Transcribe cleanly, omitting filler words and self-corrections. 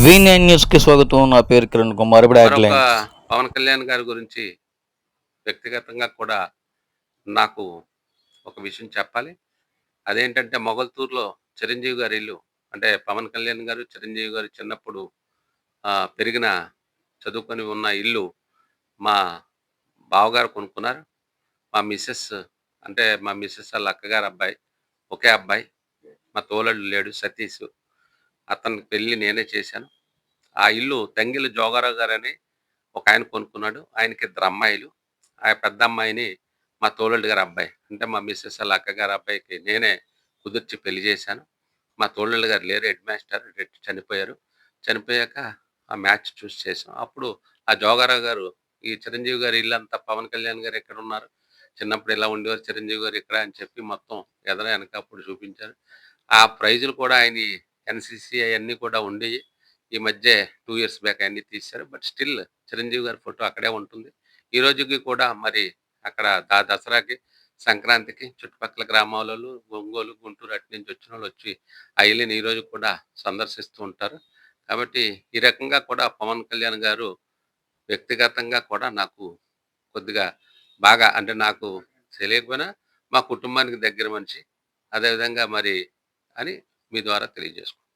V9 న్యూస్కి స్వాగతం. నా పేరు కిరణ్ కుమార్. ఇప్పుడు మరొక హెడ్లైన్స్. పవన్ కళ్యాణ్ గారి గురించి వ్యక్తిగతంగా కూడా నాకు ఒక విషయం చెప్పాలి. అదేంటంటే మొగల్తూరులో చిరంజీవి గారి ఇల్లు. అంటే పవన్ కళ్యాణ్ గారు, చిరంజీవి గారు చిన్నప్పుడు పెరిగిన, చదువుకొని ఉన్న ఇల్లు మా బావగారు కొనుక్కున్నారు. మా మిసెస్ అంటే మా మిసెస్ వాళ్ళ అక్కగారి అబ్బాయి, ఒకే అబ్బాయి. మా తోలడు లేడు సతీష్. అతనికి పెళ్లి నేనే చేశాను. ఆ ఇల్లు తంగిలి జోగారావు గారని ఒకాయన కొనుక్కున్నాడు. ఆయనకి ఇద్దరు అమ్మాయిలు. ఆ పెద్ద అమ్మాయిని మా తోడలుడు గారి అబ్బాయి, అంటే మా మిసెస్ ఆళ్ళ అక్కగారి అబ్బాయికి నేనే కుదిర్చి పెళ్లి చేశాను. మా తోడలుడు గారు లేరు, హెడ్ మాస్టర్ చనిపోయారు. చనిపోయాక ఆ మ్యాచ్ చూసి చేసాం. అప్పుడు ఆ జోగారావు గారు, ఈ చిరంజీవి గారి ఇల్లంతా పవన్ కళ్యాణ్ గారు ఎక్కడున్నారు, చిన్నప్పుడు ఇలా ఉండేవారు చిరంజీవి గారు ఇక్కడ అని చెప్పి మొత్తం ఎదర వెనక అప్పుడు చూపించారు. ఆ ప్రైజులు కూడా ఆయనయి ఎన్‌సీసీ అయన్నీ కూడా ఉండేయి. ఈ మధ్య 2 ఇయర్స్ బ్యాక్ అయన్నీ తీశారు. బట్ స్టిల్ చిరంజీవి గారి ఫోటో అక్కడే ఉంటుంది. ఈ రోజుకి కూడా మరి అక్కడ దసరాకి, సంక్రాంతికి చుట్టుపక్కల గ్రామాలోళ్ళు, ఒంగోలు, గుంటూరు అటు నుంచి వచ్చినోళ్ళొచ్చి ఆ ఇల్లుని ఈ రోజుకి కూడా సందర్శిస్తూ ఉంటారు. కాబట్టి ఈ రకంగా కూడా పవన్ కళ్యాణ్ గారు వ్యక్తిగతంగా కూడా నాకు కొద్దిగా బాగా, అంటే నాకు తెలియకపోయినా మా కుటుంబానికి దగ్గర మనిషి. అదేవిధంగా మరి అని మీ ద్వారా తెలియజేసుకుంటున్నాను.